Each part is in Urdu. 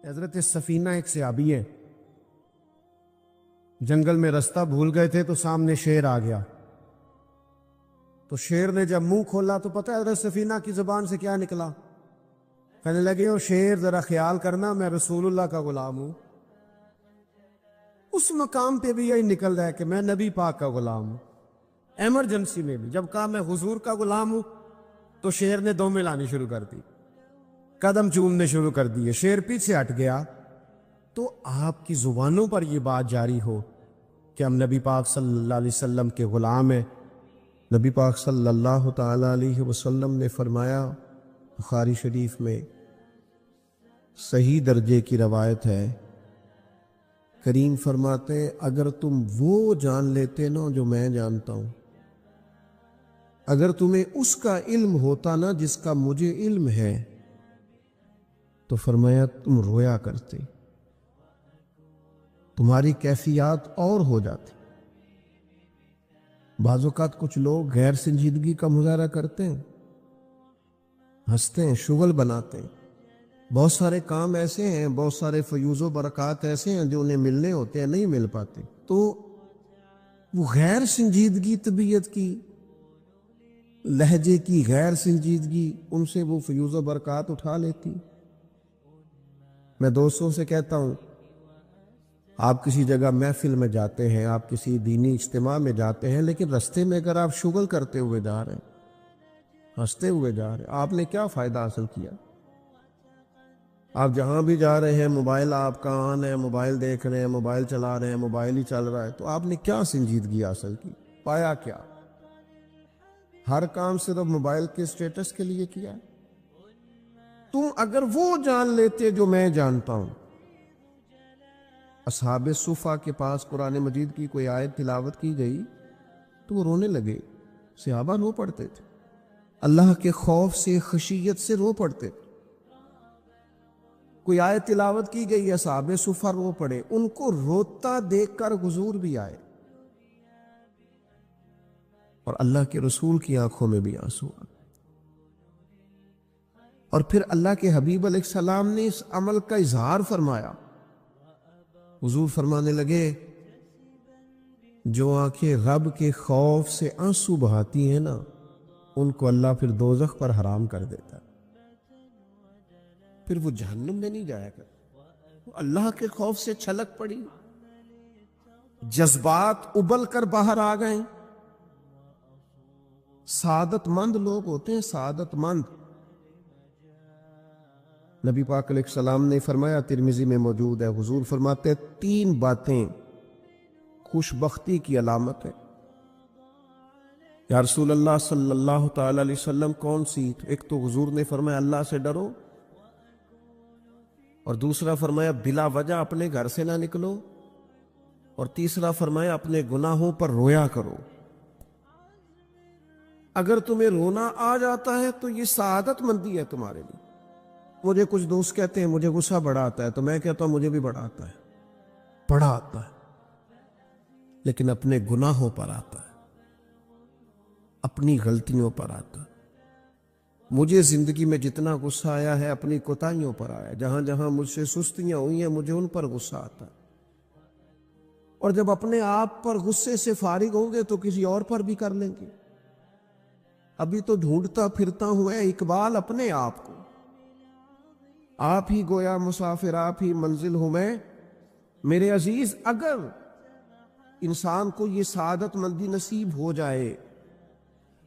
حضرت سفینہ ایک صحابی ہے، جنگل میں رستہ بھول گئے تھے تو سامنے شیر آ گیا. تو شیر نے جب منہ کھولا تو پتہ ہے حضرت سفینہ کی زبان سے کیا نکلا؟ کہنے لگے او شیر ذرا خیال کرنا میں رسول اللہ کا غلام ہوں. اس مقام پہ بھی یہی نکل رہا ہے کہ میں نبی پاک کا غلام ہوں. ایمرجنسی میں بھی جب کہا میں حضور کا غلام ہوں تو شیر نے دو ملانی شروع کر دی، قدم چومنے شروع کر دیے. شیر پیچھے ہٹ گیا. تو آپ کی زبانوں پر یہ بات جاری ہو کہ ہم نبی پاک صلی اللہ علیہ وسلم کے غلام ہیں. نبی پاک صلی اللہ تعالی علیہ وسلم نے فرمایا، بخاری شریف میں صحیح درجے کی روایت ہے، کریم فرماتے ہیں اگر تم وہ جان لیتے نا جو میں جانتا ہوں، اگر تمہیں اس کا علم ہوتا نا جس کا مجھے علم ہے، تو فرمایا تم رویا کرتے، تمہاری کیفیات اور ہو جاتی. بعض اوقات کچھ لوگ غیر سنجیدگی کا مظاہرہ کرتے ہیں، ہنستے ہیں، شغل بناتے ہیں. بہت سارے کام ایسے ہیں، بہت سارے فیوز و برکات ایسے ہیں جو انہیں ملنے ہوتے ہیں، نہیں مل پاتے. تو وہ غیر سنجیدگی، طبیعت کی، لہجے کی غیر سنجیدگی، ان سے وہ فیوز و برکات اٹھا لیتی. میں دوستوں سے کہتا ہوں، آپ کسی جگہ محفل میں جاتے ہیں، آپ کسی دینی اجتماع میں جاتے ہیں، لیکن رستے میں اگر آپ شغل کرتے ہوئے جا رہے ہیں، ہنستے ہوئے جا رہے ہیں، آپ نے کیا فائدہ حاصل کیا؟ آپ جہاں بھی جا رہے ہیں موبائل آپ کا آن ہے، موبائل دیکھ رہے ہیں، موبائل چلا رہے ہیں، موبائل ہی چل رہا ہے، تو آپ نے کیا سنجیدگی حاصل کی؟ پایا کیا؟ ہر کام صرف موبائل کے اسٹیٹس کے لیے کیا؟ تم اگر وہ جان لیتے جو میں جانتا ہوں. اصحاب صفا کے پاس قرآن مجید کی کوئی آیت تلاوت کی گئی تو وہ رونے لگے. صحابہ رو پڑتے تھے، اللہ کے خوف سے، خشیت سے رو پڑتے تھے. کوئی آیت تلاوت کی گئی، اصحاب صفا رو پڑے. ان کو روتا دیکھ کر حضور بھی آئے اور اللہ کے رسول کی آنکھوں میں بھی آنسو آئے. اور پھر اللہ کے حبیب علیہ السلام نے اس عمل کا اظہار فرمایا. حضور فرمانے لگے جو آنکھیں رب کے خوف سے آنسو بہاتی ہیں نا، ان کو اللہ پھر دوزخ پر حرام کر دیتا ہے، پھر وہ جہنم میں نہیں جایا کرتا. اللہ کے خوف سے چھلک پڑی، جذبات ابل کر باہر آ گئے. سعادت مند لوگ ہوتے ہیں، سعادت مند. نبی پاک علیہ السلام نے فرمایا، ترمذی میں موجود ہے، حضور فرماتے ہیں 3 باتیں خوش بختی کی علامت ہے. یا رسول اللہ صلی اللہ تعالی علیہ وسلم کون سی؟ ایک تو حضور نے فرمایا اللہ سے ڈرو، اور دوسرا فرمایا بلا وجہ اپنے گھر سے نہ نکلو، اور تیسرا فرمایا اپنے گناہوں پر رویا کرو. اگر تمہیں رونا آ جاتا ہے تو یہ سعادت مندی ہے تمہارے لیے. مجھے کچھ دوست کہتے ہیں مجھے غصہ بڑا آتا ہے، تو میں کہتا ہوں مجھے بھی بڑا آتا ہے، بڑا آتا ہے، لیکن اپنے گناہوں پر آتا ہے، اپنی غلطیوں پر آتا ہے. مجھے زندگی میں جتنا غصہ آیا ہے اپنی کوتاہیوں پر آیا ہے. جہاں جہاں مجھ سے سستیاں ہوئی ہیں مجھے ان پر غصہ آتا ہے. اور جب اپنے آپ پر غصے سے فارغ ہوں گے تو کسی اور پر بھی کر لیں گے. ابھی تو ڈھونڈتا پھرتا ہوں اے اقبال اپنے آپ کو، آپ ہی گویا مسافر، آپ ہی منزل ہوں میں. میرے عزیز، اگر انسان کو یہ سعادت مندی نصیب ہو جائے،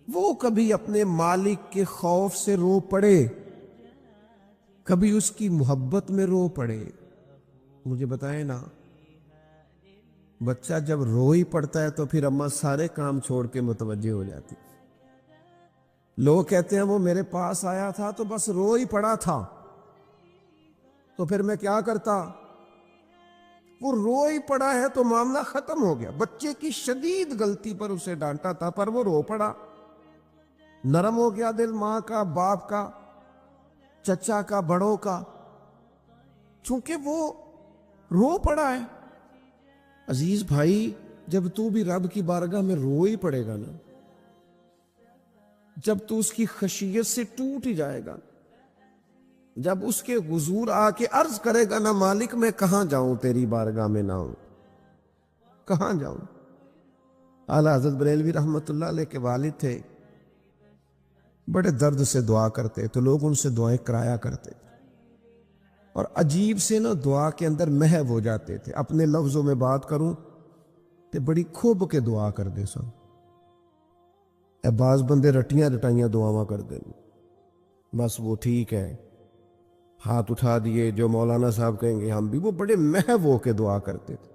وہ کبھی اپنے مالک کے خوف سے رو پڑے، کبھی اس کی محبت میں رو پڑے. مجھے بتائیں نا، بچہ جب رو ہی پڑتا ہے تو پھر اماں سارے کام چھوڑ کے متوجہ ہو جاتی. لوگ کہتے ہیں وہ میرے پاس آیا تھا تو بس رو ہی پڑا تھا، تو پھر میں کیا کرتا؟ وہ رو ہی پڑا ہے تو معاملہ ختم ہو گیا. بچے کی شدید غلطی پر اسے ڈانٹا تھا پر وہ رو پڑا، نرم ہو گیا دل ماں کا، باپ کا، چچا کا، بڑوں کا، چونکہ وہ رو پڑا ہے. عزیز بھائی، جب تو بھی رب کی بارگاہ میں رو ہی پڑے گا نا، جب تو اس کی خشیت سے ٹوٹ ہی جائے گا، جب اس کے حضور آ کے عرض کرے گا نا مالک میں کہاں جاؤں تیری بارگاہ میں نہ ہوں، کہاں جاؤں؟ اعلیٰ حضرت بریلوی رحمت اللہ علیہ کے والد تھے، بڑے درد سے دعا کرتے تو لوگ ان سے دعائیں کرایا کرتے تھے، اور عجیب سے نا دعا کے اندر محو ہو جاتے تھے۔ اپنے لفظوں میں بات کروں تو بڑی کھوب کے دعا کر دے سن، اے بعض بندے رٹیاں رٹائیاں دعاواں کر دیں، بس وہ ٹھیک ہے، ہاتھ اٹھا دیے جو مولانا صاحب کہیں گے ہم بھی، وہ بڑے محو ہو کے دعا کرتے تھے۔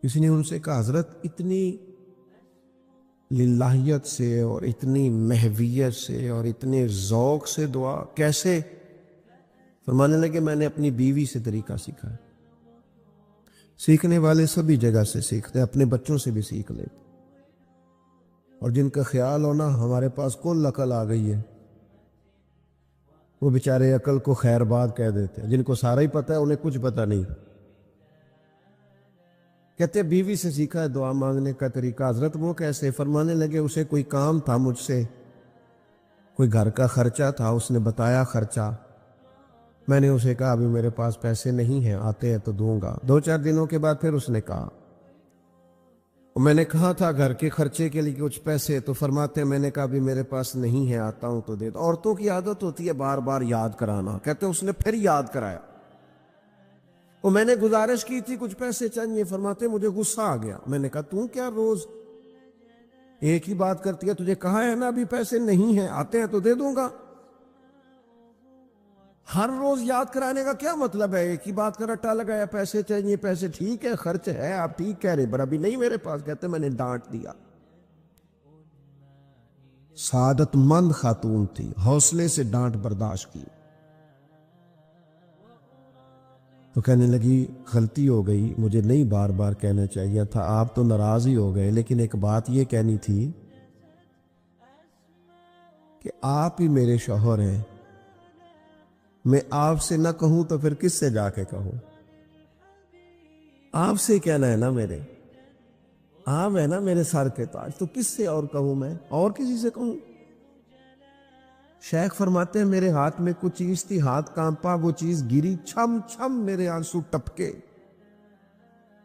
کسی نے ان سے کہا حضرت اتنی للہیت سے اور اتنی محویت سے اور اتنے ذوق سے دعا کیسے؟ فرمانے لگے میں نے اپنی بیوی سے طریقہ سیکھا ہے۔ سیکھنے والے سبھی جگہ سے سیکھتے، اپنے بچوں سے بھی سیکھ لیتے، اور جن کا خیال ہونا ہمارے پاس کل عقل آ گئی ہے، وہ بیچارے عقل کو خیر بات کہہ دیتے ہیں، جن کو سارا ہی پتہ ہے انہیں کچھ پتہ نہیں۔ کہتے بیوی سے سیکھا ہے دعا مانگنے کا طریقہ۔ حضرت وہ کیسے؟ فرمانے لگے اسے کوئی کام تھا مجھ سے، کوئی گھر کا خرچہ تھا، اس نے بتایا خرچہ، میں نے اسے کہا ابھی میرے پاس پیسے نہیں ہیں، آتے ہیں تو دوں گا۔ 2-4 دنوں کے بعد پھر اس نے کہا، میں نے کہا تھا گھر کے خرچے کے لیے کچھ پیسے، تو فرماتے ہیں میں نے کہا ابھی میرے پاس نہیں ہے، آتا ہوں تو دے دو۔ عورتوں کی عادت ہوتی ہے بار بار یاد کرانا، کہتے ہیں اس نے پھر یاد کرایا، وہ میں نے گزارش کی تھی کچھ پیسے چاہیے، فرماتے مجھے غصہ آ گیا، میں نے کہا تو کیا روز ایک ہی بات کرتی ہے، تجھے کہا ہے نا ابھی پیسے نہیں ہیں، آتے ہیں تو دے دوں گا۔ ہر روز یاد کرانے کا کیا مطلب ہے؟ ایک ہی بات کا رٹا لگایا، پیسے چاہیے، پیسے ٹھیک ہے، خرچ ہے، آپ ٹھیک کہہ رہے پر ابھی نہیں میرے پاس۔ کہتے میں نے ڈانٹ دیا۔ سعادت مند خاتون تھی، حوصلے سے ڈانٹ برداشت کی، تو کہنے لگی غلطی ہو گئی، مجھے نہیں بار بار کہنا چاہیے تھا، آپ تو ناراض ہی ہو گئے، لیکن ایک بات یہ کہنی تھی کہ آپ ہی میرے شوہر ہیں، میں آپ سے نہ کہوں تو پھر کس سے جا کے کہوں؟ آپ سے کہنا ہے نا، میرے آپ ہے نا میرے سر کے تاج، تو کس سے اور کہوں؟ میں اور کسی سے کہوں؟ شیخ فرماتے ہیں میرے ہاتھ میں کچھ چیز تھی، ہاتھ کانپا، وہ چیز گری، چھم چھم میرے آنسو ٹپکے،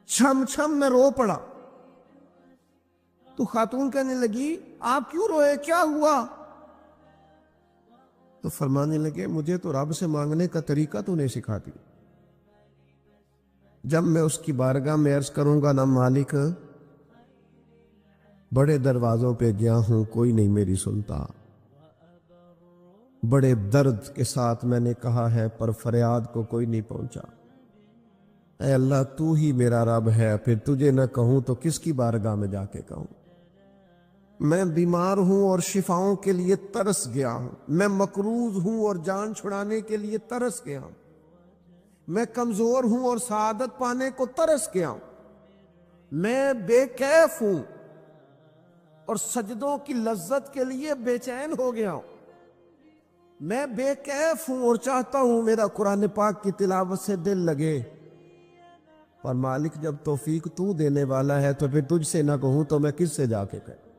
چھم چھم میں رو پڑا۔ تو خاتون کہنے لگی آپ کیوں روئے، کیا ہوا؟ تو فرمانے لگے مجھے تو رب سے مانگنے کا طریقہ تو نہیں سکھا دی، جب میں اس کی بارگاہ میں عرض کروں گا نا مالک بڑے دروازوں پہ گیا ہوں کوئی نہیں میری سنتا، بڑے درد کے ساتھ میں نے کہا ہے پر فریاد کو کوئی نہیں پہنچا، اے اللہ تو ہی میرا رب ہے، پھر تجھے نہ کہوں تو کس کی بارگاہ میں جا کے کہوں؟ میں بیمار ہوں اور شفاؤں کے لیے ترس گیا ہوں، میں مقروض ہوں اور جان چھڑانے کے لیے ترس گیا ہوں، میں کمزور ہوں اور سعادت پانے کو ترس گیا ہوں، میں بے کیف ہوں اور سجدوں کی لذت کے لیے بے چین ہو گیا ہوں، میں بے کیف ہوں اور چاہتا ہوں میرا قرآن پاک کی تلاوت سے دل لگے، اور مالک جب توفیق تو دینے والا ہے تو پھر تجھ سے نہ کہوں تو میں کس سے جا کے کہوں؟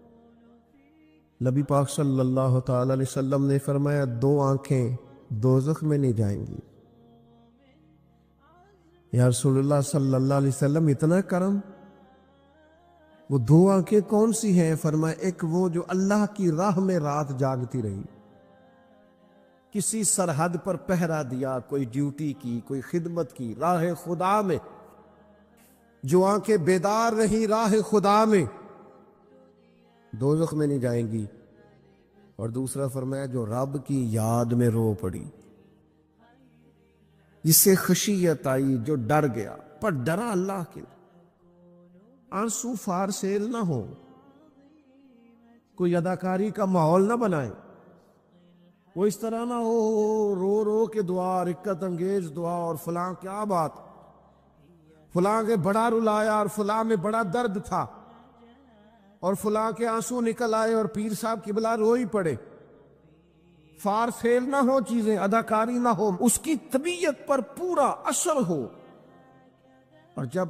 نبی پاک صلی اللہ تعالی علیہ وسلم نے فرمایا 2 آنکھیں دوزخ میں نہیں جائیں گی۔ یا رسول اللہ صلی اللہ علیہ وسلم اتنا کرم، وہ 2 آنکھیں کون سی ہیں؟ فرمایا ایک وہ جو اللہ کی راہ میں رات جاگتی رہی، کسی سرحد پر پہرا دیا، کوئی ڈیوٹی کی، کوئی خدمت کی، راہ خدا میں جو آنکھیں بیدار رہی راہ خدا میں، دوزخ میں نہیں جائیں گی۔ اور دوسرا فرمایا جو رب کی یاد میں رو پڑی، جس سے خشیت آئی، جو ڈر گیا، پر ڈرا اللہ کے، آنسو فار سیل نہ ہو، کوئی اداکاری کا ماحول نہ بنائے، وہ اس طرح نہ ہو رو رو کے دعا، رقت انگیز دعا، اور فلاں کیا بات، فلاں کے بڑا رلایا اور فلاں میں بڑا درد تھا اور فلاں کے آنسو نکل آئے اور پیر صاحب قبلہ رو ہی پڑے، فار سیل نہ ہو چیزیں، اداکاری نہ ہو، اس کی طبیعت پر پورا اثر ہو۔ اور جب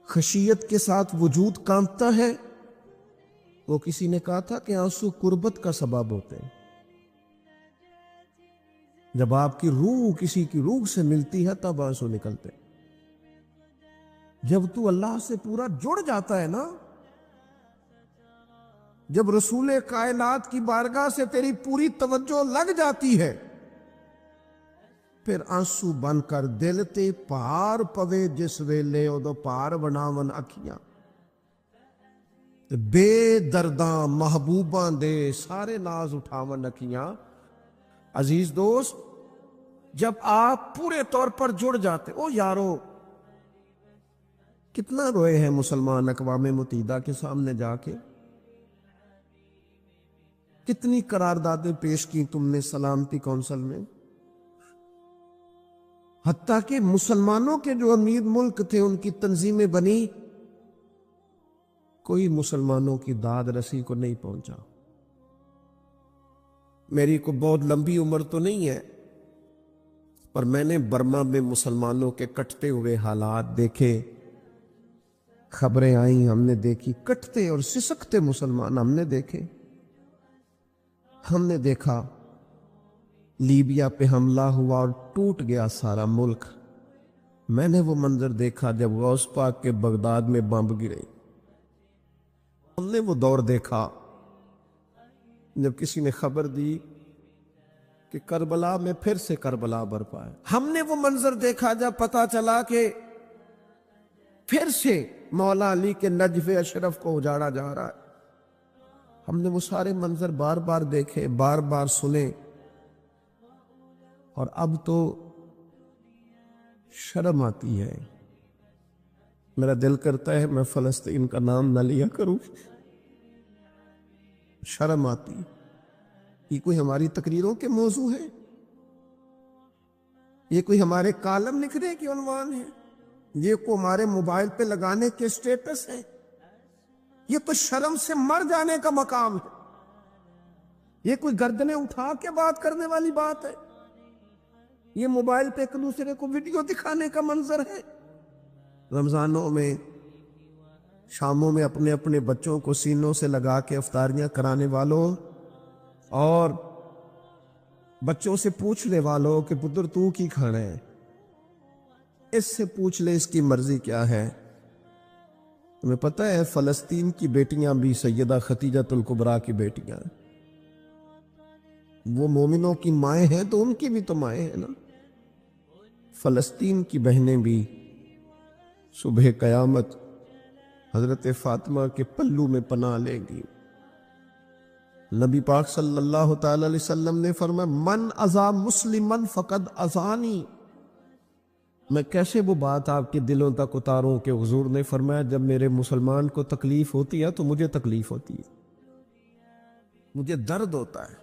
خشیت کے ساتھ وجود کانپتا ہے، وہ کسی نے کہا تھا کہ آنسو قربت کا سبب ہوتے ہیں، جب آپ کی روح کسی کی روح سے ملتی ہے تب آنسو نکلتے. جب تو اللہ سے پورا جڑ جاتا ہے نا، جب رسول کائنات کی بارگاہ سے تیری پوری توجہ لگ جاتی ہے، پھر آنسو بن کر دل تے پار پوے جس ویلے ادو پار بناون اکھیاں، بے درداں محبوباں دے سارے ناز اٹھاون اکھیاں. عزیز دوست، جب آپ پورے طور پر جڑ جاتے او یارو، کتنا روئے ہیں مسلمان اقوام متحدہ کے سامنے جا کے، کتنی قراردادیں پیش کی تم نے سلامتی کونسل میں. حتیٰ کہ مسلمانوں کے جو امیر ملک تھے ان کی تنظیمیں بنی، کوئی مسلمانوں کی داد رسی کو نہیں پہنچا. میری کو بہت لمبی عمر تو نہیں ہے، پر میں نے برما میں مسلمانوں کے کٹتے ہوئے حالات دیکھے، خبریں آئیں، ہم نے دیکھی کٹتے اور سسکتے مسلمان ہم نے دیکھے. ہم نے دیکھا لیبیا پہ حملہ ہوا اور ٹوٹ گیا سارا ملک. میں نے وہ منظر دیکھا جب غوث پاک کے بغداد میں بمب گرے. ہم نے وہ دور دیکھا جب کسی نے خبر دی کہ کربلا میں پھر سے کربلا برپا ہے. ہم نے وہ منظر دیکھا جب پتا چلا کہ پھر سے مولا علی کے نجف اشرف کو اجاڑا جا رہا ہے. ہم نے وہ سارے منظر بار بار دیکھے، بار بار سنے، اور اب تو شرم آتی ہے. میرا دل کرتا ہے میں فلسطین کا نام نہ لیا کروں. شرم آتی. یہ کوئی ہماری تقریروں کے موضوع ہے؟ یہ کوئی ہمارے کالم لکھنے کے عنوان ہے؟ یہ کو ہمارے موبائل پہ لگانے کے سٹیٹس ہے؟ یہ تو شرم سے مر جانے کا مقام ہے. یہ کوئی گردنیں اٹھا کے بات کرنے والی بات ہے؟ یہ موبائل پہ ایک دوسرے کو ویڈیو دکھانے کا منظر ہے؟ رمضانوں میں، شاموں میں اپنے اپنے بچوں کو سینوں سے لگا کے افطاریاں کرانے والوں، اور بچوں سے پوچھنے والوں کہ پتر تو کی کھانا ہے، اس سے پوچھ لے اس کی مرضی کیا ہے. تمہیں پتہ ہے فلسطین کی بیٹیاں بھی سیدہ ختیجۃ الکبریٰ کی بیٹیاں، وہ مومنوں کی مائیں ہیں تو ان کی بھی تو مائیں ہیں نا. فلسطین کی بہنیں بھی صبح قیامت حضرت فاطمہ کے پلو میں پناہ لیں گی. نبی پاک صلی اللہ تعالی علیہ وسلم نے فرمایا من اذا مسلمن فقد اذانی. میں کیسے وہ بات آپ کے دلوں تک اتاروں کہ حضور نے فرمایا جب میرے مسلمان کو تکلیف ہوتی ہے تو مجھے تکلیف ہوتی ہے، مجھے درد ہوتا ہے.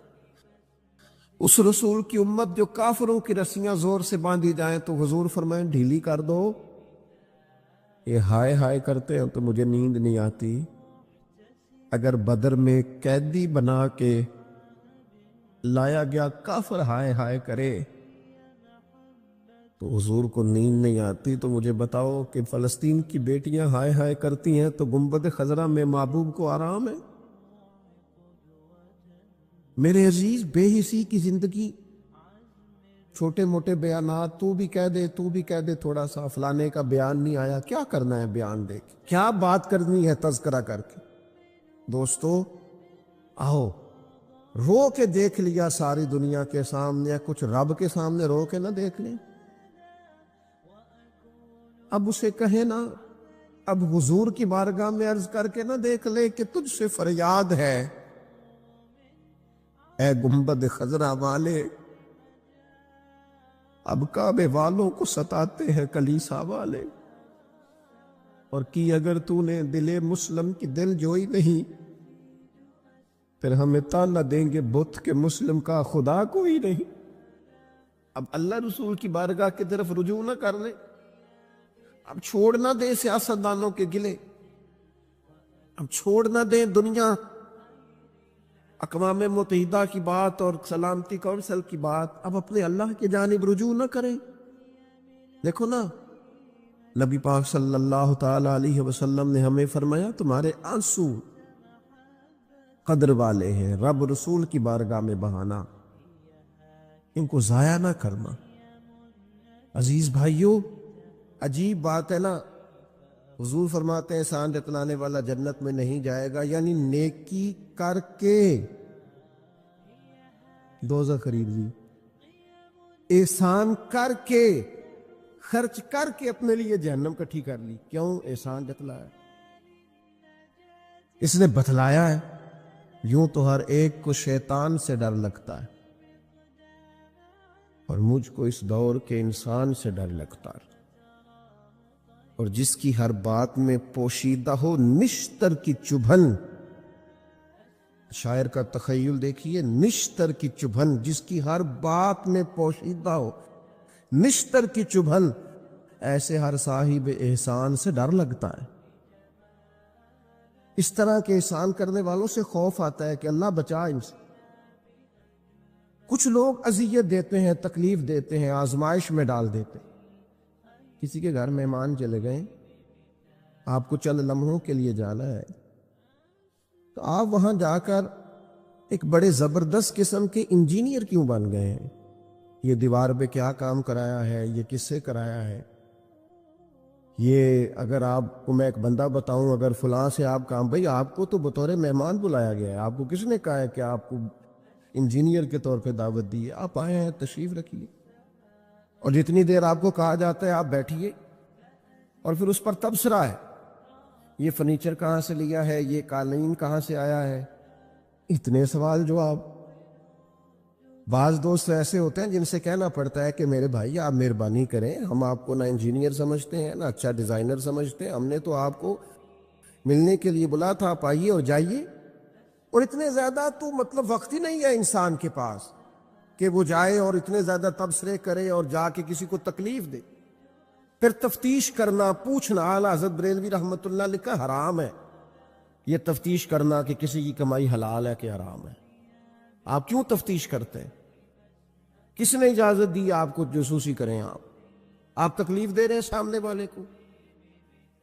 اس رسول کی امت جو کافروں کی رسیاں زور سے باندھی جائیں تو حضور فرمائیں ڈھیلی کر دو. یہ ہائے ہائے کرتے ہیں تو مجھے نیند نہیں آتی. اگر بدر میں قیدی بنا کے لایا گیا کافر ہائے ہائے کرے تو حضور کو نیند نہیں آتی، تو مجھے بتاؤ کہ فلسطین کی بیٹیاں ہائے ہائے کرتی ہیں تو گنبد خضرا میں محبوب کو آرام ہے؟ میرے عزیز، بے حسی کی زندگی، چھوٹے موٹے بیانات، تو بھی کہہ دے تو بھی کہہ دے، تھوڑا سا فلانے کا بیان نہیں آیا، کیا کرنا ہے بیان دے کے؟ کیا بات کرنی ہے تذکرہ کر کے؟ دوستو آؤ، رو کے دیکھ لیا ساری دنیا کے سامنے، کچھ رب کے سامنے رو کے نہ دیکھ لیں؟ اب اسے کہیں نا، اب حضور کی بارگاہ میں عرض کر کے نہ دیکھ لے کہ تجھ سے فریاد ہے اے گنبد خضرا والے، اب کعبے والوں کو ستاتے ہیں کلیسا والے، اور کی اگر تو نے دل مسلم کی دل جوئی نہیں، پھر ہمیں تانا دیں گے بت کے مسلم کا خدا کوئی نہیں. اب اللہ رسول کی بارگاہ کی طرف رجوع نہ کر لیں، اب چھوڑ نہ دیں سیاستدانوں کے گلے، اب چھوڑ نہ دیں دنیا اقوام متحدہ کی بات اور سلامتی کونسل کی بات، اب اپنے اللہ کی جانب رجوع نہ کریں. دیکھو نا، نبی پاک صلی اللہ تعالی علیہ وسلم نے ہمیں فرمایا تمہارے آنسو قدر والے ہیں، رب رسول کی بارگاہ میں بہانا. ان کو ضائع نہ کرنا۔ عزیز بھائیوں، عجیب بات ہے نا، حضور فرماتے ہیں احسان جتلانے والا جنت میں نہیں جائے گا، یعنی نیکی کر کے دوزخ خرید لی، احسان کر کے، خرچ کر کے اپنے لیے جہنم کٹھی کر لی۔ کیوں؟ احسان جتلایا، اس نے بتلایا ہے۔ یوں تو ہر ایک کو شیطان سے ڈر لگتا ہے، اور مجھ کو اس دور کے انسان سے ڈر لگتا ہے، اور جس کی ہر بات میں پوشیدہ ہو نشتر کی چبھن۔ شاعر کا تخیل دیکھیے، نشتر کی چبھن، جس کی ہر بات میں پوشیدہ ہو نشتر کی چبھن، ایسے ہر صاحب احسان سے ڈر لگتا ہے۔ اس طرح کے احسان کرنے والوں سے خوف آتا ہے کہ اللہ بچا ان سے۔ کچھ لوگ اذیت دیتے ہیں، تکلیف دیتے ہیں، آزمائش میں ڈال دیتے ہیں۔ کسی کے گھر مہمان چلے گئے، آپ کو چند لمحوں کے لیے جانا ہے، تو آپ وہاں جا کر ایک بڑے زبردست قسم کے انجینئر کیوں بن گئے ہیں؟ یہ دیوار پہ کیا کام کرایا ہے، یہ کس سے کرایا ہے، یہ اگر آپ کو میں ایک بندہ بتاؤں، اگر فلاں سے آپ کام، بھئی آپ کو تو بطور مہمان بلایا گیا ہے، آپ کو کس نے کہا ہے کہ آپ کو انجینئر کے طور پہ دعوت دی ہے؟ آپ آئے ہیں، تشریف رکھیے، اور جتنی دیر آپ کو کہا جاتا ہے آپ بیٹھیے، اور پھر اس پر تبصرہ ہے، یہ فرنیچر کہاں سے لیا ہے، یہ قالین کہاں سے آیا ہے، اتنے سوال جواب۔ بعض دوست ایسے ہوتے ہیں جن سے کہنا پڑتا ہے کہ میرے بھائی آپ مہربانی کریں، ہم آپ کو نہ انجینئر سمجھتے ہیں نہ اچھا ڈیزائنر سمجھتے ہیں، ہم نے تو آپ کو ملنے کے لیے بلا تھا، آپ آئیے اور جائیے، اور اتنے زیادہ تو مطلب وقت ہی نہیں ہے انسان کے پاس کہ وہ جائے اور اتنے زیادہ تبصرے کرے اور جا کے کسی کو تکلیف دے۔ پھر تفتیش کرنا، پوچھنا، اعلیٰ حضرت بریلوی رحمۃ اللہ لکھا حرام ہے یہ تفتیش کرنا کہ کسی کی کمائی حلال ہے کہ حرام ہے۔ آپ کیوں تفتیش کرتے ہیں؟ کس نے اجازت دی آپ کو جاسوسی کریں؟ آپ تکلیف دے رہے ہیں سامنے والے کو۔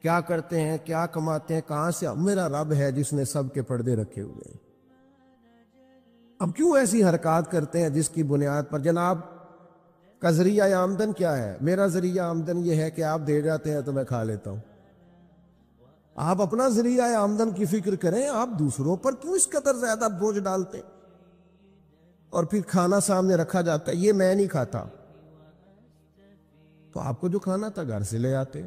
کیا کرتے ہیں، کیا کماتے ہیں، کہاں سے؟ میرا رب ہے جس نے سب کے پردے رکھے ہوئے ہیں۔ اب کیوں ایسی حرکات کرتے ہیں جس کی بنیاد پر جناب کا ذریعہ آمدن کیا ہے؟ میرا ذریعہ آمدن یہ ہے کہ آپ دے جاتے ہیں تو میں کھا لیتا ہوں۔ آپ اپنا ذریعہ آمدن کی فکر کریں، آپ دوسروں پر کیوں اس قدر زیادہ بوجھ ڈالتے؟ اور پھر کھانا سامنے رکھا جاتا ہے، یہ میں نہیں کھاتا، تو آپ کو جو کھانا تھا گھر سے لے آتے،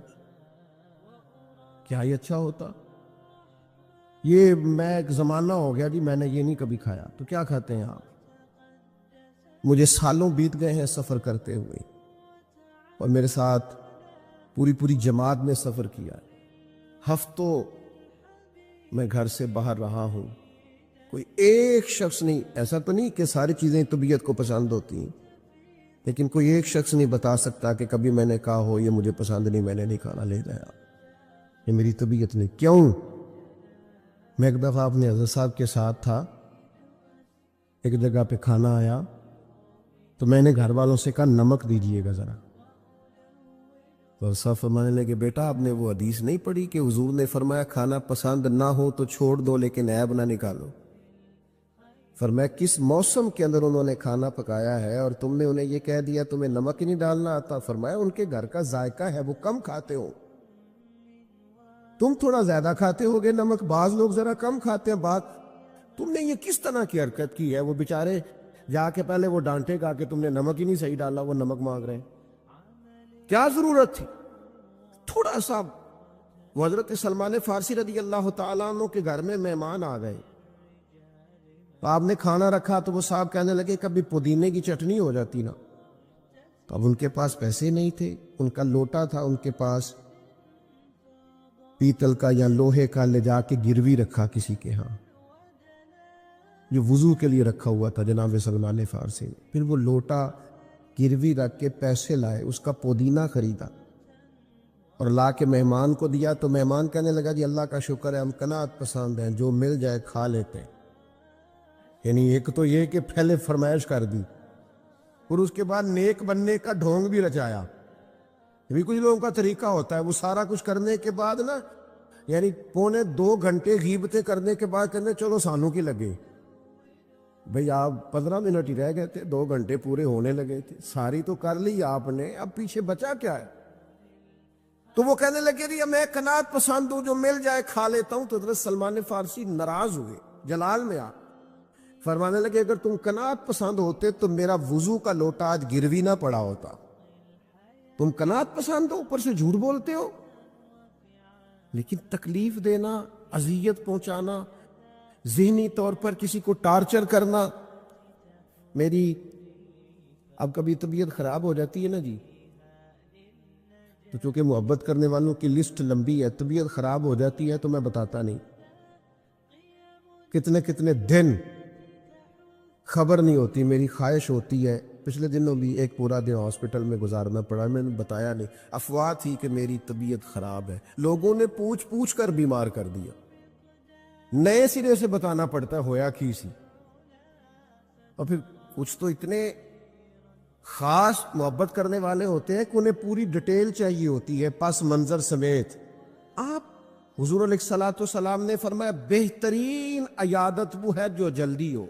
کیا یہ اچھا ہوتا؟ یہ میں ایک زمانہ ہو گیا جی میں نے یہ نہیں کبھی کھایا، تو کیا کھاتے ہیں آپ؟ مجھے سالوں بیت گئے ہیں سفر کرتے ہوئے، اور میرے ساتھ پوری جماعت نے سفر کیا ہے، ہفتوں میں گھر سے باہر رہا ہوں، کوئی ایک شخص نہیں، ایسا تو نہیں کہ ساری چیزیں طبیعت کو پسند ہوتی ہیں، لیکن کوئی ایک شخص نہیں بتا سکتا کہ کبھی میں نے کہا ہو یہ مجھے پسند نہیں، میں نے نہیں کھانا لے جایا، یہ میری طبیعت نہیں۔ کیوں؟ میں ایک دفعہ اپنے حضرت صاحب کے ساتھ تھا، ایک جگہ پہ کھانا آیا، تو میں نے گھر والوں سے کہا نمک دیجئے گا ذرا، تو صاحب فرمانے لگے بیٹا آپ نے وہ حدیث نہیں پڑھی کہ حضور نے فرمایا کھانا پسند نہ ہو تو چھوڑ دو لیکن عیب نہ نکالو؟ فرمایا کس موسم کے اندر انہوں نے کھانا پکایا ہے اور تم نے انہیں یہ کہہ دیا تمہیں نمک ہی نہیں ڈالنا آتا؟ فرمایا ان کے گھر کا ذائقہ ہے، وہ کم کھاتے ہو، تم تھوڑا زیادہ کھاتے ہوگے نمک، بعض لوگ ذرا کم کھاتے ہیں، تم نے یہ کس طرح کی حرکت کی ہے؟ وہ بیچارے جا کے پہلے وہ ڈانٹے گا کہ تم نے نمک ہی نہیں صحیح ڈالا، وہ نمک مانگ رہے ہیں، کیا ضرورت تھی؟ تھوڑا سا۔ وہ حضرت سلمان فارسی رضی اللہ تعالیٰ عنہ کے گھر میں مہمان آ گئے، تو آپ نے کھانا رکھا تو وہ صاحب کہنے لگے کبھی پودینے کی چٹنی ہو جاتی نا، تو اب ان کے پاس پیسے نہیں تھے، ان کا لوٹا تھا ان کے پاس پیتل کا یا لوہے کا، لے جا کے گروی رکھا کسی کے ہاں، جو وضو کے لیے رکھا ہوا تھا جناب سلمان فارسی نے، پھر وہ لوٹا گروی رکھ کے پیسے لائے، اس کا پودینہ خریدا اور لا کے مہمان کو دیا، تو مہمان کہنے لگا جی اللہ کا شکر ہے ہم قناعت پسند ہیں، جو مل جائے کھا لیتے ہیں۔ یعنی ایک تو یہ کہ پہلے فرمائش کر دی اور اس کے بعد نیک بننے کا ڈھونگ بھی رچایا۔ بھی کچھ لوگوں کا طریقہ ہوتا ہے، وہ سارا کچھ کرنے کے بعد نا، یعنی 1.25 گھنٹے غیبتیں کرنے کے بعد کہنے چلو سانوں کی لگے، بھئی آپ 15 منٹ ہی رہ گئے تھے، 2 گھنٹے پورے ہونے لگے تھے، ساری تو کر لی آپ نے، اب پیچھے بچا کیا ہے؟ تو وہ کہنے لگے رہی میں قناعت پسند ہوں، جو مل جائے کھا لیتا ہوں۔ تو حضرت سلمان فارسی ناراض ہوئے، جلال میں آ فرمانے لگے اگر تم قناعت پسند ہوتے تو میرا وضو کا لوٹا آج گروی نہ پڑا ہوتا۔ تم قناعت پسند ہو، اوپر سے جھوٹ بولتے ہو۔ لیکن تکلیف دینا، اذیت پہنچانا، ذہنی طور پر کسی کو ٹارچر کرنا۔ میری اب کبھی طبیعت خراب ہو جاتی ہے نا جی، تو چونکہ محبت کرنے والوں کی لسٹ لمبی ہے، طبیعت خراب ہو جاتی ہے تو میں بتاتا نہیں، کتنے کتنے دن خبر نہیں ہوتی۔ میری خواہش ہوتی ہے، پچھلے دنوں بھی ایک پورا دن ہاسپٹل میں گزارنا پڑا، میں نے بتایا نہیں، افواہ تھی کہ میری طبیعت خراب ہے، لوگوں نے پوچھ پوچھ کر بیمار کر دیا، نئے سرے سے بتانا پڑتا ہے ہویا کی سی۔ اور پھر کچھ تو اتنے خاص محبت کرنے والے ہوتے ہیں کہ انہیں پوری ڈیٹیل چاہیے ہوتی ہے، پس منظر سمیت۔ آپ حضور علیہ الصلوۃ والسلام نے فرمایا بہترین عیادت وہ ہے جو جلدی ہو،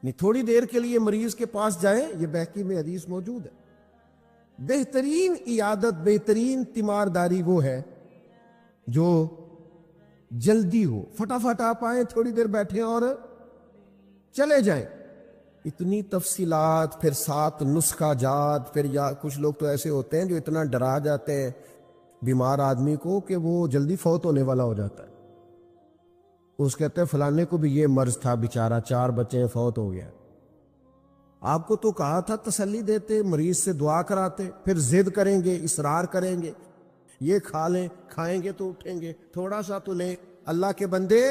نہیں تھوڑی دیر کے لیے مریض کے پاس جائیں، یہ بہقی میں حدیث موجود ہے۔ بہترین عیادت، بہترین تیمارداری وہ ہے جو جلدی ہو، فٹافٹ آپ آئیں، تھوڑی دیر بیٹھیں اور چلے جائیں۔ اتنی تفصیلات، پھر 7 نسخہ جات، پھر یا کچھ لوگ تو ایسے ہوتے ہیں جو اتنا ڈرا جاتے ہیں بیمار آدمی کو کہ وہ جلدی فوت ہونے والا ہو جاتا ہے۔ اس کہتے ہیں فلانے کو بھی یہ مرض تھا بیچارہ، 4 بچے فوت ہو گیا۔ آپ کو تو کہا تھا تسلی دیتے، مریض سے دعا کراتے، پھر ضد کریں گے، اصرار کریں گے، یہ کھا لیں، کھائیں گے تو اٹھیں گے، تھوڑا سا تو لیں۔ اللہ کے بندے،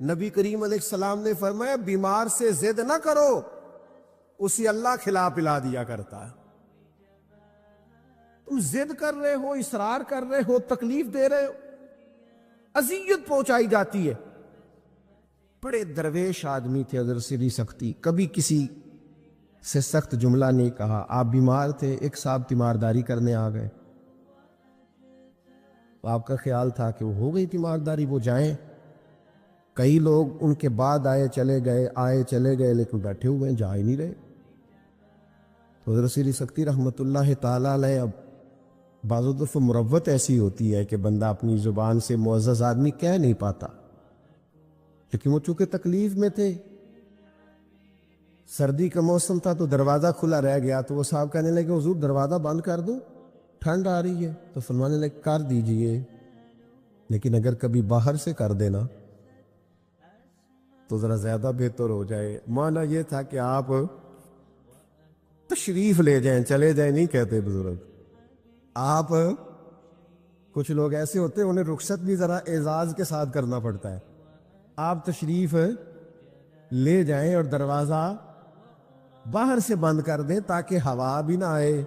نبی کریم علیہ السلام نے فرمایا بیمار سے ضد نہ کرو، اسی اللہ کھلا پلا دیا کرتا ہے۔ تم ضد کر رہے ہو، اصرار کر رہے ہو، تکلیف دے رہے ہو، اذیت پہنچائی جاتی ہے۔ بڑے درویش آدمی تھے حضرت سری سختی، کبھی کسی سے سخت جملہ نہیں کہا۔ آپ بیمار تھے، ایک صاحب تیمارداری کرنے آ گئے، آپ کا خیال تھا کہ وہ ہو گئی تیمارداری، وہ جائیں۔ کئی لوگ ان کے بعد آئے چلے گئے، لیکن بیٹھے ہوئے ہیں، جا ہی نہیں رہے۔ تو حضرت سری سختی رحمت اللہ تعالیٰ علیہ، اب بعض دفعہ مروت ایسی ہوتی ہے کہ بندہ اپنی زبان سے معزز آدمی کہہ نہیں پاتا، لیکن وہ چونکہ تکلیف میں تھے، سردی کا موسم تھا تو دروازہ کھلا رہ گیا، تو وہ صاحب کہنے لگے حضور دروازہ بند کر دوں، ٹھنڈ آ رہی ہے۔ تو فرمانے لگے کر دیجئے، لیکن اگر کبھی باہر سے کر دینا تو ذرا زیادہ بہتر ہو جائے۔ معنی یہ تھا کہ آپ تشریف لے جائیں، چلے جائیں نہیں کہتے بزرگ۔ آپ کچھ لوگ ایسے ہوتے ہیں انہیں رخصت بھی ذرا اعزاز کے ساتھ کرنا پڑتا ہے۔ آپ تشریف لے جائیں اور دروازہ باہر سے بند کر دیں تاکہ ہوا بھی نہ آئے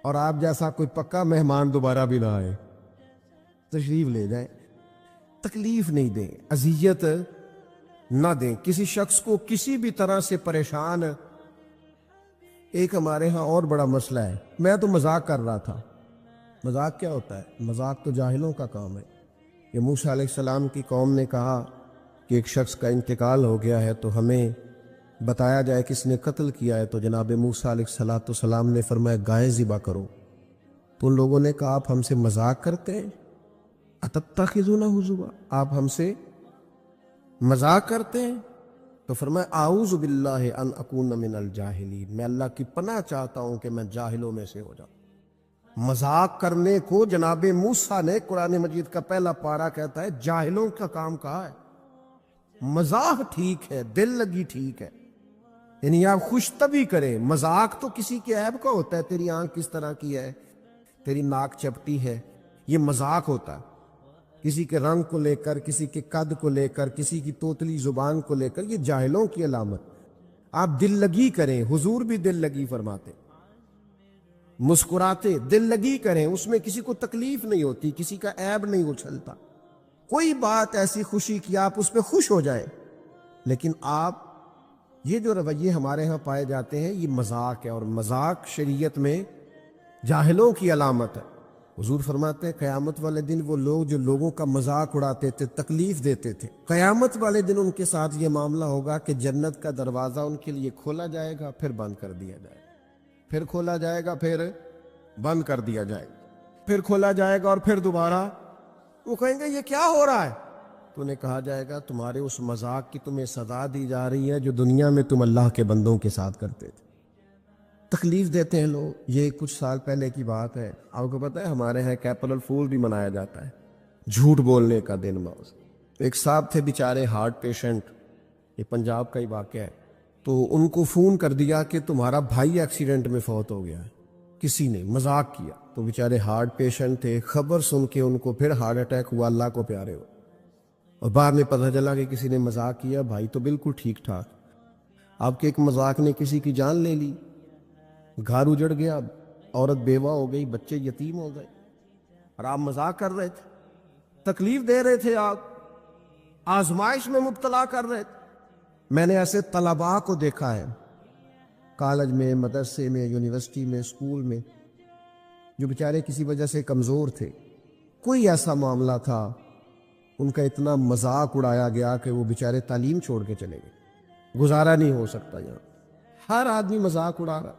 اور آپ جیسا کوئی پکا مہمان دوبارہ بھی نہ آئے۔ تشریف لے جائیں، تکلیف نہیں دیں، اذیت نہ دیں کسی شخص کو کسی بھی طرح سے پریشان۔ ایک ہمارے ہاں اور بڑا مسئلہ ہے، میں تو مذاق کر رہا تھا۔ مذاق کیا ہوتا ہے؟ مذاق تو جاہلوں کا کام ہے۔ کہ موسیٰ علیہ السلام کی قوم نے کہا کہ ایک شخص کا انتقال ہو گیا ہے تو ہمیں بتایا جائے کس نے قتل کیا ہے، تو جناب موسیٰ علیہ السلام نے فرمایا گائے ذبح کرو۔ تو ان لوگوں نے کہا آپ ہم سے مذاق کرتے ہیں، اتتخذونہ ہزوا، آپ ہم سے مذاق کرتے ہیں؟ تو فرمایا اعوذ باللہ ان اکون من الجاہلین، میں اللہ کی پناہ چاہتا ہوں کہ میں جاہلوں میں سے ہو جاؤں۔ مذاق کرنے کو جناب موسیٰ نے، قرآن مجید کا پہلا پارہ کہتا ہے جاہلوں کا کام کہا ہے۔ مذاق ٹھیک ہے، دل لگی ٹھیک ہے، یعنی آپ خوش طبعی کریں۔ مذاق تو کسی کے عیب کا ہوتا ہے، تیری آنکھ کس طرح کی ہے، تیری ناک چپٹی ہے، یہ مذاق ہوتا ہے۔ کسی کے رنگ کو لے کر، کسی کے قد کو لے کر، کسی کی توتلی زبان کو لے کر، یہ جاہلوں کی علامت۔ آپ دل لگی کریں، حضور بھی دل لگی فرماتے، مسکراتے دل لگی کریں، اس میں کسی کو تکلیف نہیں ہوتی، کسی کا عیب نہیں اچھلتا، کوئی بات ایسی خوشی کی آپ اس پہ خوش ہو جائیں۔ لیکن آپ یہ جو رویے ہمارے ہاں پائے جاتے ہیں یہ مذاق ہے، اور مذاق شریعت میں جاہلوں کی علامت ہے۔ حضور فرماتے ہیں قیامت والے دن وہ لوگ جو لوگوں کا مذاق اڑاتے تھے، تکلیف دیتے تھے، قیامت والے دن ان کے ساتھ یہ معاملہ ہوگا کہ جنت کا دروازہ ان کے لیے کھولا جائے گا، پھر بند کر دیا جائے گا، پھر کھولا جائے گا، پھر بند کر دیا جائے گا، پھر کھولا جائے گا، اور پھر دوبارہ وہ کہیں گے یہ کیا ہو رہا ہے؟ تو انہیں کہا جائے گا تمہارے اس مذاق کی تمہیں سزا دی جا رہی ہے جو دنیا میں تم اللہ کے بندوں کے ساتھ کرتے تھے۔ تکلیف دیتے ہیں لوگ۔ یہ کچھ سال پہلے کی بات ہے، آپ کو پتہ ہے ہمارے ہاں اپریل فول بھی منایا جاتا ہے، جھوٹ بولنے کا دن موز۔ ایک صاحب تھے بیچارے ہارٹ پیشنٹ، یہ پنجاب کا ہی واقعہ ہے، تو ان کو فون کر دیا کہ تمہارا بھائی ایکسیڈنٹ میں فوت ہو گیا ہے، کسی نے مذاق کیا، تو بیچارے ہارٹ پیشنٹ تھے، خبر سن کے ان کو پھر ہارٹ اٹیک ہوا، اللہ کو پیارے ہو، اور بعد میں پتہ چلا کہ کسی نے مذاق کیا، بھائی تو بالکل ٹھیک ٹھاک، آپ کے ایک مذاق نے کسی کی جان لے لی، گھر اجڑ گیا، عورت بیوہ ہو گئی، بچے یتیم ہو گئے، اور آپ مذاق کر رہے تھے، تکلیف دے رہے تھے، آپ آزمائش میں مبتلا کر رہے تھے۔ میں نے ایسے طلباء کو دیکھا ہے کالج میں، مدرسے میں، یونیورسٹی میں، اسکول میں، جو بیچارے کسی وجہ سے کمزور تھے، کوئی ایسا معاملہ تھا ان کا اتنا مذاق اڑایا گیا کہ وہ بیچارے تعلیم چھوڑ کے چلے گئے، گزارا نہیں ہو سکتا یہاں، ہر آدمی مذاق اڑا رہا،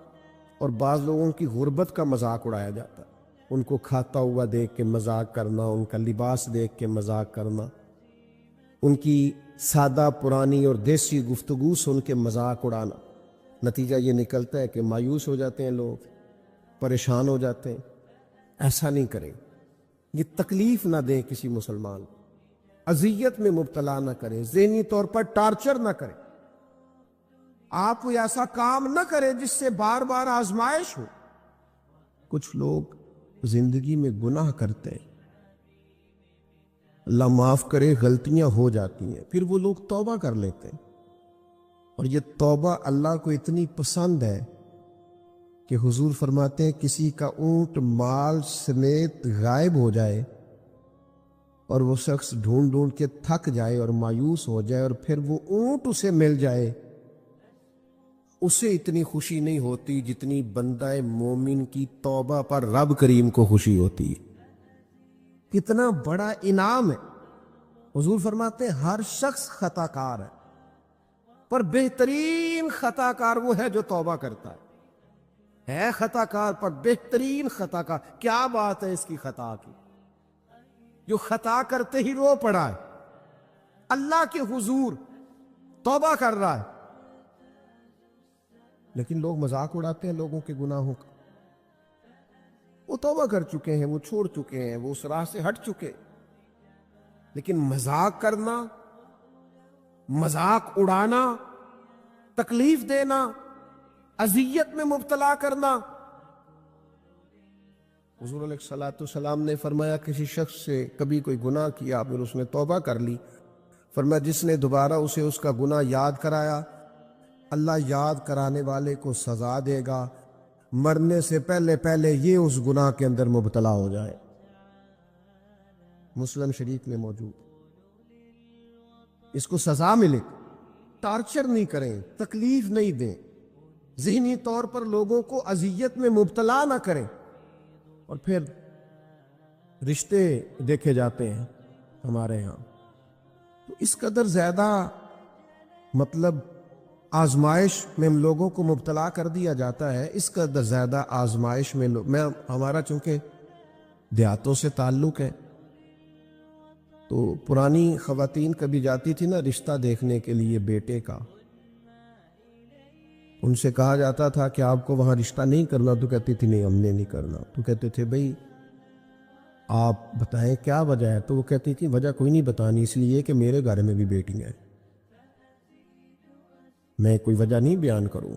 اور بعض لوگوں کی غربت کا مذاق اڑایا جاتا ہے، ان کو کھاتا ہوا دیکھ کے مذاق کرنا، ان کا لباس دیکھ کے مذاق کرنا، ان کی سادہ پرانی اور دیسی گفتگو سن کے مذاق اڑانا، نتیجہ یہ نکلتا ہے کہ مایوس ہو جاتے ہیں لوگ، پریشان ہو جاتے ہیں۔ ایسا نہیں کریں، یہ تکلیف نہ دیں کسی مسلمان کو، اذیت میں مبتلا نہ کریں، ذہنی طور پر ٹارچر نہ کریں، آپ کوئی ایسا کام نہ کریں جس سے بار بار آزمائش ہو۔ کچھ لوگ زندگی میں گناہ کرتے ہیں، اللہ معاف کرے، غلطیاں ہو جاتی ہیں، پھر وہ لوگ توبہ کر لیتے ہیں، اور یہ توبہ اللہ کو اتنی پسند ہے کہ حضور فرماتے ہیں کسی کا اونٹ مال سمیت غائب ہو جائے اور وہ شخص ڈھونڈ ڈھونڈ کے تھک جائے اور مایوس ہو جائے، اور پھر وہ اونٹ اسے مل جائے، اسے اتنی خوشی نہیں ہوتی جتنی بندہ مومن کی توبہ پر رب کریم کو خوشی ہوتی ہے۔ کتنا بڑا انعام ہے۔ حضور فرماتے ہیں ہر شخص خطا کار ہے، پر بہترین خطا کار وہ ہے جو توبہ کرتا ہے خطا کار پر بہترین خطا کار۔ کیا بات ہے اس کی خطا کی، جو خطا کرتے ہی رو پڑا ہے، اللہ کے حضور توبہ کر رہا ہے، لیکن لوگ مذاق اڑاتے ہیں لوگوں کے گناہوں کا۔ وہ توبہ کر چکے ہیں، وہ چھوڑ چکے ہیں، وہ اس راہ سے ہٹ چکے، لیکن مذاق کرنا، مذاق اڑانا، تکلیف دینا، اذیت میں مبتلا کرنا۔ حضور علیہ الصلوۃ والسلام نے فرمایا کسی شخص سے کبھی کوئی گناہ کیا پھر اس نے توبہ کر لی، فرمایا جس نے دوبارہ اسے اس کا گناہ یاد کرایا، اللہ یاد کرانے والے کو سزا دے گا، مرنے سے پہلے پہلے یہ اس گناہ کے اندر مبتلا ہو جائے۔ مسلم شریف میں موجود، اس کو سزا ملے، ٹارچر نہیں کریں، تکلیف نہیں دیں، ذہنی طور پر لوگوں کو اذیت میں مبتلا نہ کریں۔ اور پھر رشتے دیکھے جاتے ہیں ہمارے ہاں، تو اس قدر زیادہ مطلب آزمائش میں ہم لوگوں کو مبتلا کر دیا جاتا ہے، اس قدر زیادہ آزمائش میں ہمارا چونکہ دیہاتوں سے تعلق ہے، تو پرانی خواتین کبھی جاتی تھی نا رشتہ دیکھنے کے لیے بیٹے کا، ان سے کہا جاتا تھا کہ آپ کو وہاں رشتہ نہیں کرنا، تو کہتی تھی نہیں ہم نے نہیں کرنا، تو کہتے تھے بھئی آپ بتائیں کیا وجہ ہے، تو وہ کہتی تھی وجہ کوئی نہیں بتانی، اس لیے کہ میرے گھر میں بھی بیٹی ہے، میں کوئی وجہ نہیں بیان کروں،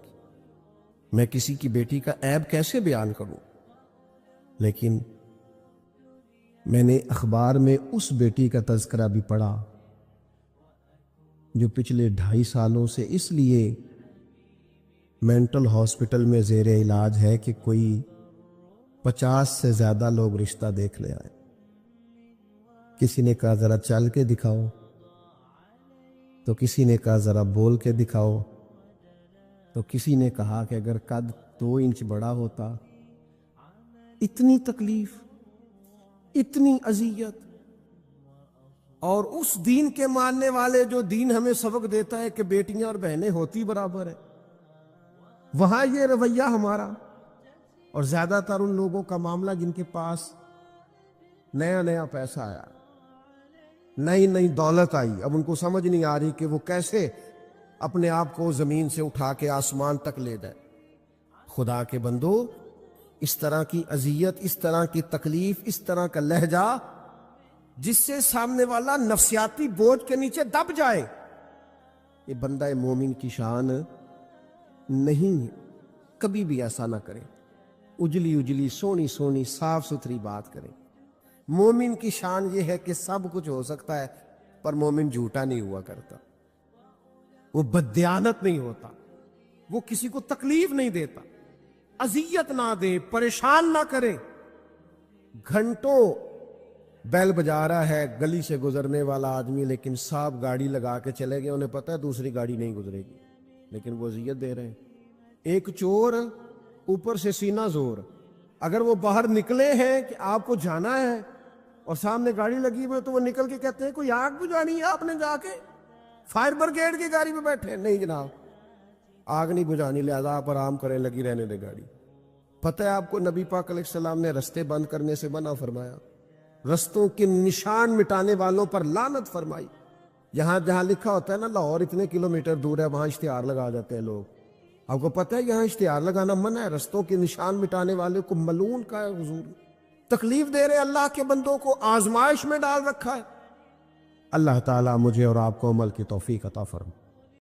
میں کسی کی بیٹی کا عیب کیسے بیان کروں۔ لیکن میں نے اخبار میں اس بیٹی کا تذکرہ بھی پڑھا جو پچھلے 2.5 سالوں سے اس لیے مینٹل ہاسپٹل میں زیر علاج ہے کہ کوئی 50 سے زیادہ لوگ رشتہ دیکھ لے آئے۔ کسی نے کہا ذرا چل کے دکھاؤ، تو کسی نے کہا ذرا بول کے دکھاؤ، تو کسی نے کہا کہ اگر قد 2 انچ بڑا ہوتا۔ اتنی تکلیف، اتنی اذیت. اور اس دین کے ماننے والے جو دین ہمیں سبق دیتا ہے کہ بیٹیاں اور بہنیں ہوتی برابر ہیں، وہاں یہ رویہ ہمارا. اور زیادہ تر ان لوگوں کا معاملہ جن کے پاس نیا نیا پیسہ آیا، نئی نئی دولت آئی، اب ان کو سمجھ نہیں آ رہی کہ وہ کیسے اپنے آپ کو زمین سے اٹھا کے آسمان تک لے جائے. خدا کے بندو، اس طرح کی اذیت، اس طرح کی تکلیف، اس طرح کا لہجہ جس سے سامنے والا نفسیاتی بوجھ کے نیچے دب جائے، یہ بندہ مومن کی شان نہیں ہے. کبھی بھی ایسا نہ کریں. اجلی اجلی سونی سونی صاف ستھری بات کریں. مومن کی شان یہ ہے کہ سب کچھ ہو سکتا ہے، پر مومن جھوٹا نہیں ہوا کرتا، وہ بددیانت نہیں ہوتا، وہ کسی کو تکلیف نہیں دیتا، اذیت نہ دے، پریشان نہ کرے. گھنٹوں بیل بجا رہا ہے گلی سے گزرنے والا آدمی، لیکن صاحب گاڑی لگا کے چلے گئے، انہیں پتہ ہے دوسری گاڑی نہیں گزرے گی، لیکن وہ اذیت دے رہے ہیں. ایک چور اوپر سے سینہ زور، اگر وہ باہر نکلے ہیں کہ آپ کو جانا ہے اور سامنے گاڑی لگی ہوئی تو وہ نکل کے کہتے ہیں کوئی آگ بجھانی ہے آپ نے، جا کے فائر برگیڈ کی گاڑی پہ بیٹھے. نہیں جناب، آگ نہیں بجھانی، لہذا آپ آرام کریں، لگی رہنے دے گاڑی. پتہ ہے آپ کو نبی پاک علیہ السلام نے رستے بند کرنے سے منع فرمایا، رستوں کے نشان مٹانے والوں پر لعنت فرمائی. یہاں جہاں لکھا ہوتا ہے نا لاہور اتنے کلومیٹر دور ہے، وہاں اشتہار لگا جاتے ہیں لوگ. آپ کو پتہ ہے یہاں اشتہار لگانا منع ہے، رستوں کے نشان مٹانے والے کو ملعون کا ہے حضور. تکلیف دے رہے اللہ کے بندوں کو، آزمائش میں ڈال رکھا ہے. اللہ تعالیٰ مجھے اور آپ کو عمل کی توفیق عطا فرمائے.